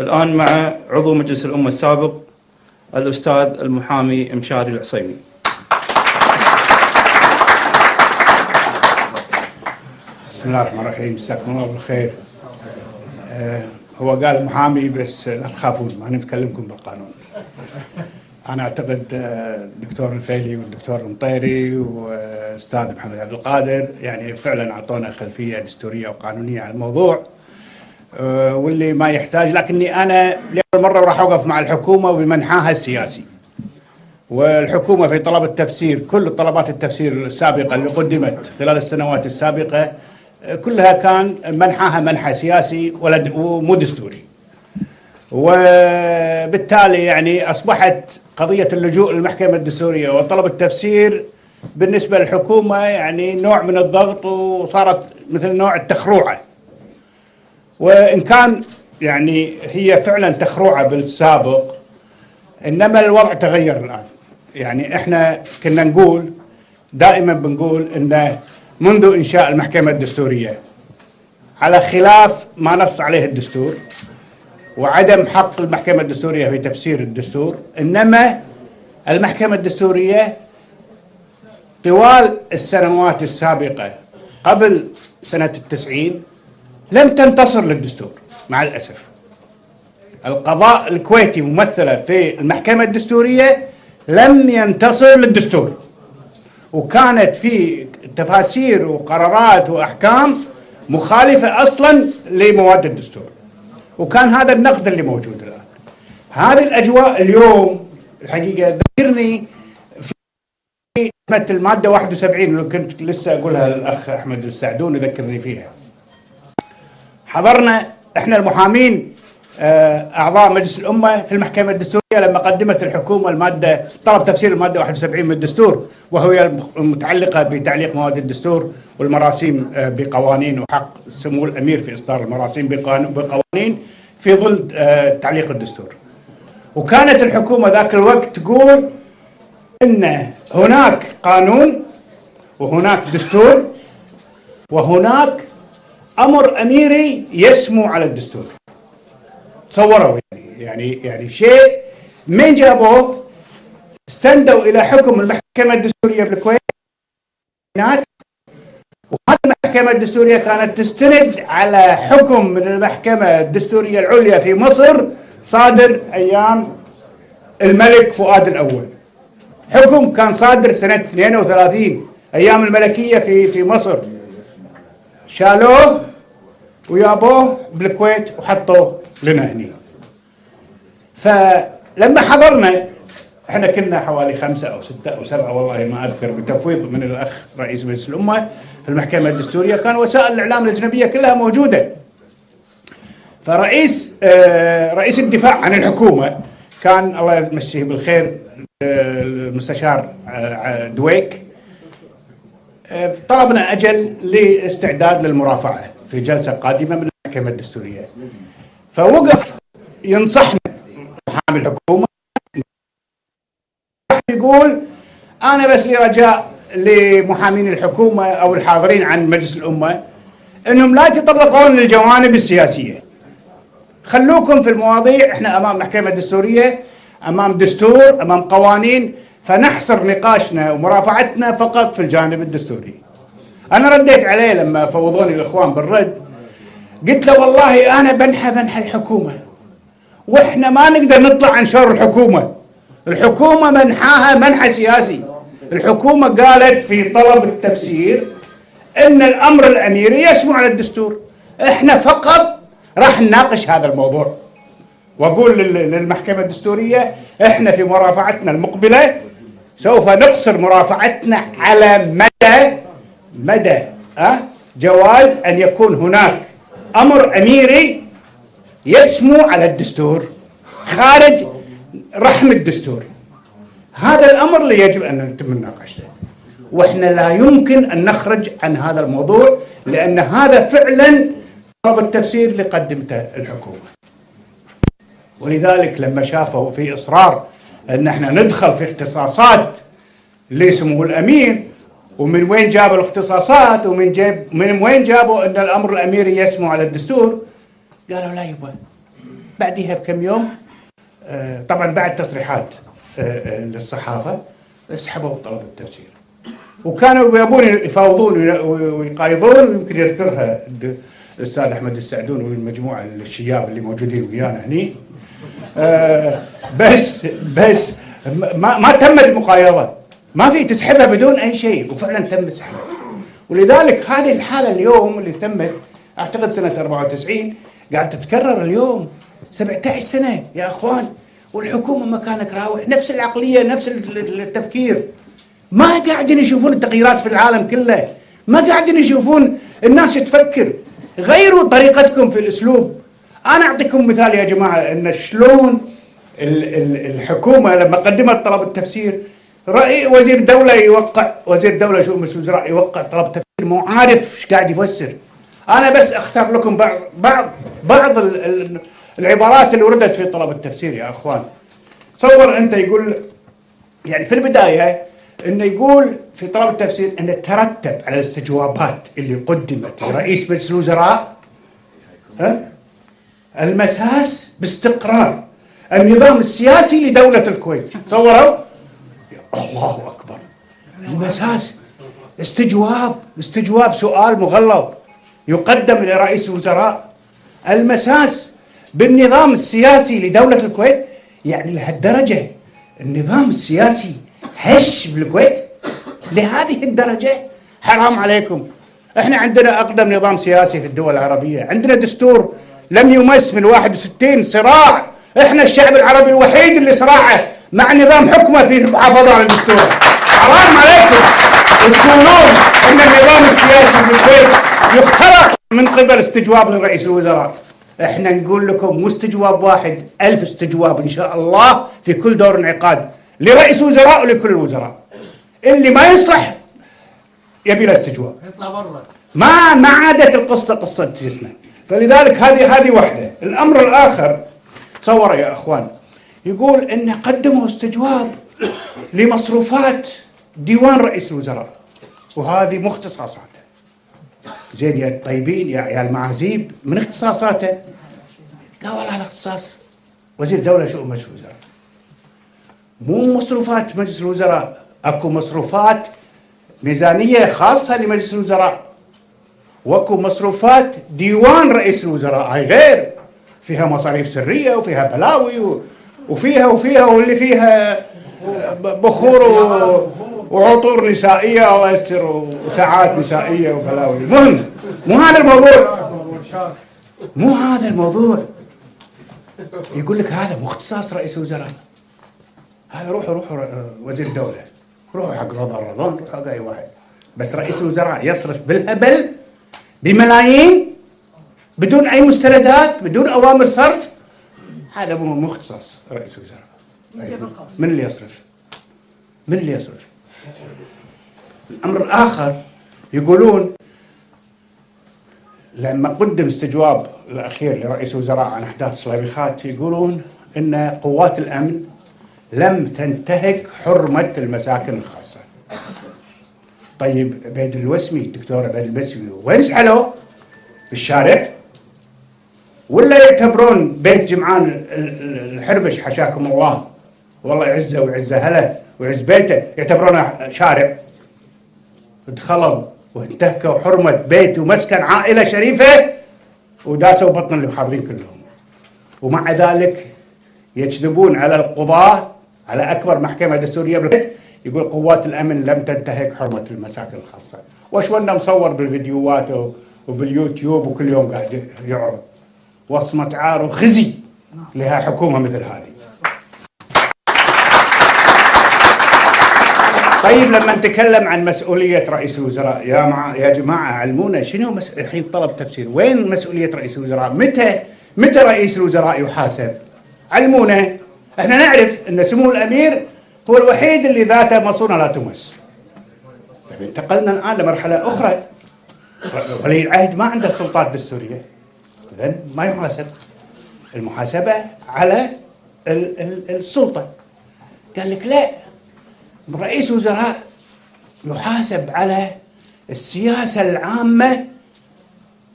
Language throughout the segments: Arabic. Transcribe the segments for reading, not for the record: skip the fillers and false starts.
الآن مع عضو مجلس الأمة السابق الأستاذ المحامي مشاري العصيمي. بسم الله الرحمن الرحيم. مساكم الله بالخير. هو قال محامي بس لا تخافون ما نتكلمكم بالقانون. أنا أعتقد الدكتور الفيلي والدكتور المطيري وأستاذ محمد عبد القادر يعني فعلا أعطونا خلفية دستورية وقانونية على الموضوع، واللي ما يحتاج. لكني أنا لأول مرة راح أوقف مع الحكومة بمنحاها السياسي، والحكومة في طلب التفسير كل طلبات التفسير السابقة اللي قدمت خلال السنوات السابقة كلها كان منحاها منحى سياسي ومو دستوري، وبالتالي يعني أصبحت قضية اللجوء للمحكمة الدستورية وطلب التفسير بالنسبة للحكومة يعني نوع من الضغط، وصارت مثل نوع التخروعة. وإن كان يعني هي فعلا تخروعة بالسابق، إنما الوضع تغير الآن. يعني إحنا كنا نقول دائما بنقول إن منذ إنشاء المحكمة الدستورية على خلاف ما نص عليه الدستور وعدم حق المحكمة الدستورية في تفسير الدستور، إنما المحكمة الدستورية طوال السنوات السابقة قبل سنة 90 لم تنتصر للدستور مع الأسف. القضاء الكويتي ممثلة في المحكمة الدستورية لم ينتصر للدستور، وكانت في تفاسير وقرارات وأحكام مخالفة أصلا لمواد الدستور، وكان هذا النقد اللي موجود الآن. هذه الأجواء اليوم الحقيقة ذكرني في المادة 71 اللي كنت لسه أقولها للأخ أحمد السعدون يذكرني فيها. حضرنا إحنا المحامين أعضاء مجلس الأمة في المحكمة الدستورية لما قدمت الحكومة المادة طلب تفسير المادة 71 من الدستور، وهي المتعلقة بتعليق مواد الدستور والمراسيم بقوانين وحق سمو الأمير في إصدار المراسيم بقوانين في ظل تعليق الدستور. وكانت الحكومة ذاك الوقت تقول إن هناك قانون وهناك دستور وهناك أمر أميري يسمو على الدستور. تصوروا يعني شيء من جابوه استندوا إلى حكم المحكمة الدستورية بالكويت، وهذه المحكمة الدستورية كانت تستند على حكم من المحكمة الدستورية العليا في مصر صادر أيام الملك فؤاد الأول. حكم كان صادر سنة 32 أيام الملكية في مصر، شالوه ويابوه بالكويت وحطوه لنا هني. فلما حضرنا احنا كنا حوالي 5 أو 6 أو 7 والله ما أذكر، بتفويض من الأخ رئيس مجلس الأمة في المحكمة الدستورية، كان وسائل الإعلام الأجنبية كلها موجودة. فرئيس الدفاع عن الحكومة كان الله يمسيه بالخير المستشار دويك، طلبنا أجل لاستعداد للمرافعة في جلسة قادمة من المحكمة الدستورية. فوقف ينصحنا محامي الحكومة، يقول أنا بس لي رجاء لمحامين الحكومة أو الحاضرين عن مجلس الأمة أنهم لا يتطرقون للجوانب السياسية، خلوكم في المواضيع. إحنا أمام محكمة دستورية، أمام دستور، أمام قوانين، فنحصر نقاشنا ومرافعتنا فقط في الجانب الدستوري. أنا رديت عليه لما فوضوني الإخوان بالرد، قلت له والله أنا بنحى الحكومة، وإحنا ما نقدر نطلع عن شر الحكومة. الحكومة منحاها منحى سياسي. الحكومة قالت في طلب التفسير إن الأمر الأميري يسمو على الدستور، إحنا فقط راح نناقش هذا الموضوع. وأقول للمحكمة الدستورية إحنا في مرافعتنا المقبلة سوف نقصر مرافعتنا على مدى جواز أن يكون هناك أمر أميري يسمو على الدستور خارج رحم الدستور. هذا الأمر اللي يجب أن يتم مناقشته، وإحنا لا يمكن أن نخرج عن هذا الموضوع، لأن هذا فعلا طلب التفسير اللي قدمته الحكومة. ولذلك لما شافوا في إصرار أن احنا ندخل في اختصاصات لسمو الأمير، ومن وين جابوا الاختصاصات من وين جابوا أن الأمر الأميري يسمو على الدستور، قالوا لا يبا بعدها بكم يوم طبعا بعد تصريحات للصحافة سحبوا طلب التفسير، وكانوا يبون يفاوضون ويقايضون، ويمكن يذكرها الأستاذ أحمد السعدون والمجموعة الشياب اللي موجودين ويانا هني. بس ما تمت المقايضة، ما في تسحبها بدون أي شيء، وفعلا تم سحبها. ولذلك هذه الحالة اليوم اللي تمت أعتقد سنة 94 قاعد تتكرر اليوم 17 سنة يا أخوان، والحكومة مكانك راوح، نفس العقلية نفس التفكير، ما قاعدين يشوفون التغييرات في العالم كله، ما قاعدين يشوفون الناس تفكر. غيروا طريقتكم في الأسلوب. أنا أعطيكم مثال يا جماعة أن شلون الحكومة لما قدمت طلب التفسير وزير دولة يوقع، وزير دولة شؤون الوزراء يوقع طلب تفسير مو عارف ايش قاعد يفسر. أنا بس أختار لكم بعض العبارات اللي وردت في طلب التفسير يا أخوان. تصور أنت يقول يعني في البداية أنه يقول في طلب التفسير أنه ترتب على الاستجوابات اللي قدمت لرئيس مجلس الوزراء المساس باستقرار النظام السياسي لدولة الكويت. تصوروا؟ الله أكبر، المساس استجواب سؤال مغلظ يقدم لرئيس الوزراء، المساس بالنظام السياسي لدولة الكويت. يعني لهالدرجة النظام السياسي هش بالكويت لهذه الدرجة؟ حرام عليكم. احنا عندنا أقدم نظام سياسي في الدول العربية، عندنا دستور لم يمس من 61 صراع، احنا الشعب العربي الوحيد اللي صراعه مع نظام حكمه في المحافظة على الدستور. حرام عليكم تقولون ان النظام السياسي في الكويت يخترق من قبل استجواب لرئيس الوزراء. احنا نقول لكم مو استجواب واحد، 1000 استجواب ان شاء الله في كل دور انعقاد لرئيس وزراء ولكل الوزراء. اللي ما يصلح يبي له استجواب، يطلع برا. ما عادت القصه قصه جسمه. فلذلك هذه واحده. الامر الاخر تصور يا اخوان، يقول ان قدموا استجواب لمصروفات ديوان رئيس الوزراء، وهذه مو اختصاصاته. زين يا الطيبين يا المعازيب، من اختصاصاته؟ قال والله هذا اختصاص وزير دولة شؤون مجلس الوزراء، مو مصروفات مجلس الوزراء. اكو مصروفات ميزانية خاصة لمجلس الوزراء، واكو مصروفات ديوان رئيس الوزراء، هاي غير، فيها مصاريف سرية وفيها بلاوي وفيها واللي فيها بخور وعطور نسائية الله يستر وساعات نسائية وبلاوي. المهم مو هذا الموضوع. يقول لك هذا مو اختصاص رئيس الوزراء، هذا روحوا وزير الدولة، روحوا حق رضوان، روحوا حق أي واحد. بس رئيس الوزراء يصرف بالهبل بملايين بدون أي مستندات، بدون أوامر صرف، هذا مو اختصاص رئيس الوزراء. من اللي يصرف؟ الأمر الآخر يقولون لما قدم استجواب الأخير لرئيس الوزراء عن أحداث صليبيخات، يقولون إن قوات الأمن لم تنتهك حرمة المساكن الخاصة. طيب عبيد الوسمي، الدكتور عبيد الوسمي وين سحلوه؟ في الشارع؟ ولا يعتبرون بيت جمعان الحربش حشاكم الله والله يعزه ويعز أهله ويعز بيته يعتبرونه شارع؟ دخلوا وانتهكوا حرمة بيت ومسكن عائلة شريفة وداسوا بطن اللي حاضرين كلهم، ومع ذلك يكذبون على القضاة، على أكبر محكمة دستورية بالبلد، يقول قوات الأمن لم تنتهك حرمة المساكن الخاصة. وشونا مصور بالفيديوهات وباليوتيوب وكل يوم قاعد يعرض. وصمة عار وخزي لها حكومة مثل هذه. طيب لما نتكلم عن مسؤولية رئيس الوزراء يا جماعة علمونا شنو الحين طلب تفسير، وين مسؤولية رئيس الوزراء؟ متى رئيس الوزراء يحاسب؟ علمونا. احنا نعرف ان سمو الامير هو الوحيد اللي ذاته مصونة لا تمس. انتقلنا الان لمرحلة اخرى، ولي العهد ما عنده سلطات دستورية، اذن ما يحاسب. المحاسبة على السلطة. قال لك لا، رئيس الوزراء يحاسب على السياسة العامة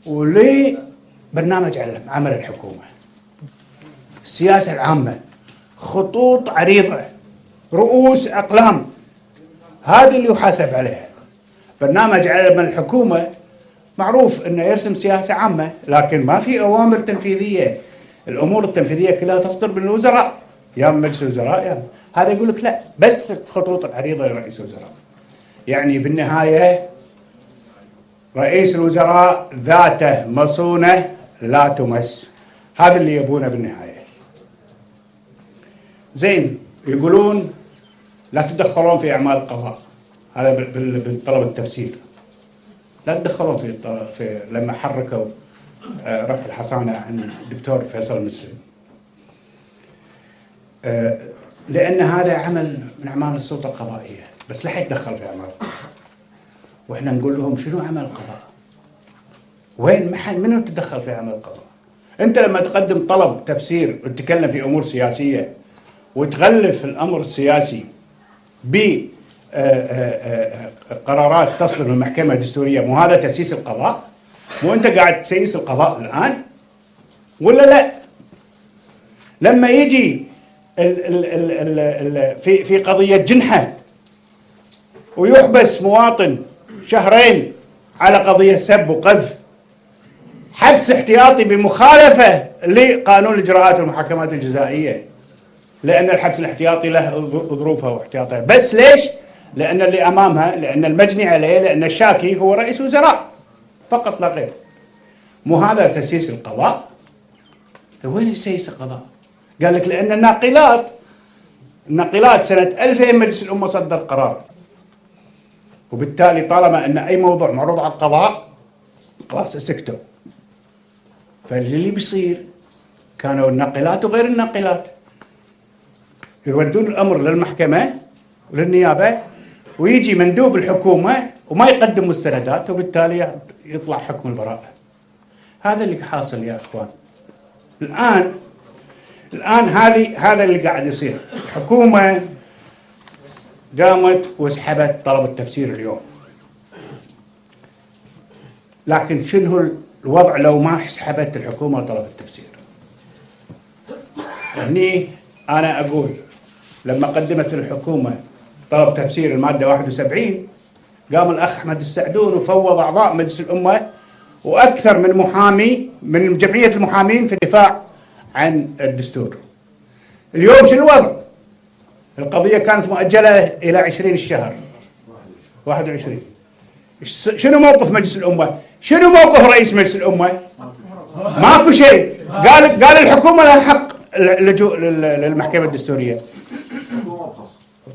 ولبرنامج عمل الحكومة. السياسة العامة، خطوط عريضة، رؤوس أقلام، هذه اللي يحاسب عليها. برنامج علم الحكومة معروف أنه يرسم سياسة عامة، لكن ما في أوامر تنفيذية. الأمور التنفيذية كلها تصدر من الوزراء، يا من مجلس الوزراء يا هذا يقول لك لا، بس الخطوط العريضة لرئيس الوزراء. يعني بالنهاية رئيس الوزراء ذاته مصونة لا تمس، هذا اللي يبونه بالنهاية. زين، يقولون لا تتدخلون في أعمال القضاء، هذا بالطلب التفسير، لا تدخلون في لما حركوا رفع الحصانة عن الدكتور فيصل المسلم، لأن هذا عمل من أعمال السلطة القضائية، بس لا يتدخل في أعمال القضاء. وإحنا نقول لهم شنو عمل القضاء؟ وين منو تتدخل في عمل القضاء؟ أنت لما تقدم طلب تفسير وتتكلم في أمور سياسية وتغلف الأمر السياسي بقرارات تصدر من المحكمة الدستورية، مو هذا تأسيس القضاء؟ مو أنت قاعد تسيس القضاء الآن؟ ولا لا؟ لما يجي في قضية جنحة ويحبس مواطن شهرين على قضية سب وقذف، حبس احتياطي بمخالفة لقانون الإجراءات والمحاكمات الجزائية، لأن الحبس الاحتياطي له ظروفه واحتياطه. بس ليش؟ لأن اللي أمامها، لأن المجني عليه، لأن الشاكي هو رئيس وزراء فقط لا غير. مو هذا تأسيس القضاء؟ وين يسيس القضاء؟ قال لك لأن الناقلات سنة 2000 مجلس الأمة صدر قرار، وبالتالي طالما أن أي موضوع معروض على القضاء خلاص سكتوا. فاللي بيصير كانوا الناقلات وغير الناقلات يودون الأمر للمحكمة وللنيابة، ويجي مندوب الحكومة وما يقدم مستندات، وبالتالي يطلع حكم البراءة. هذا اللي حاصل يا أخوان. الآن هذا اللي قاعد يصير. الحكومة قامت وسحبت طلب التفسير اليوم، لكن شنو الوضع لو ما سحبت الحكومة طلب التفسير؟ هني أنا أقول لما قدمت الحكومة طلب تفسير المادة 71 قام الأخ أحمد السعدون وفوض أعضاء مجلس الأمة وأكثر من محامي من جمعية المحامين في الدفاع عن الدستور. اليوم شنو الوضع؟ القضية كانت مؤجلة إلى 20 الشهر 21. شنو موقف مجلس الأمة؟ شنو موقف رئيس مجلس الأمة؟ ماكو شيء. قال الحكومة لها حق اللجوء للمحكمة الدستورية.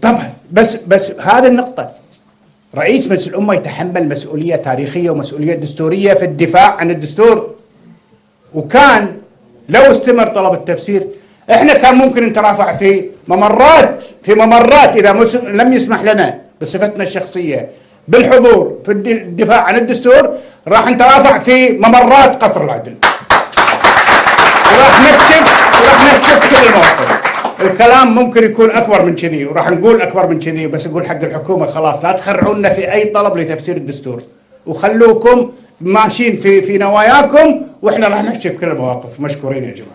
طبعا بس هذه النقطة، رئيس مجلس الأمة يتحمل مسؤولية تاريخية ومسؤولية دستورية في الدفاع عن الدستور، وكان لو استمر طلب التفسير احنا كان ممكن نترافع في ممرات اذا لم يسمح لنا بصفتنا الشخصية بالحضور في الدفاع عن الدستور، راح نترافع في ممرات قصر العدل، وراح نكشف كل المواقف. الكلام ممكن يكون اكبر من كذي، وراح نقول اكبر من كذي، بس نقول حق الحكومة خلاص لا تخرعونا في اي طلب لتفسير الدستور، وخلوكم ماشيين في نواياكم، واحنا راح نكشف كل المواقف. مشكورين يا جماعة.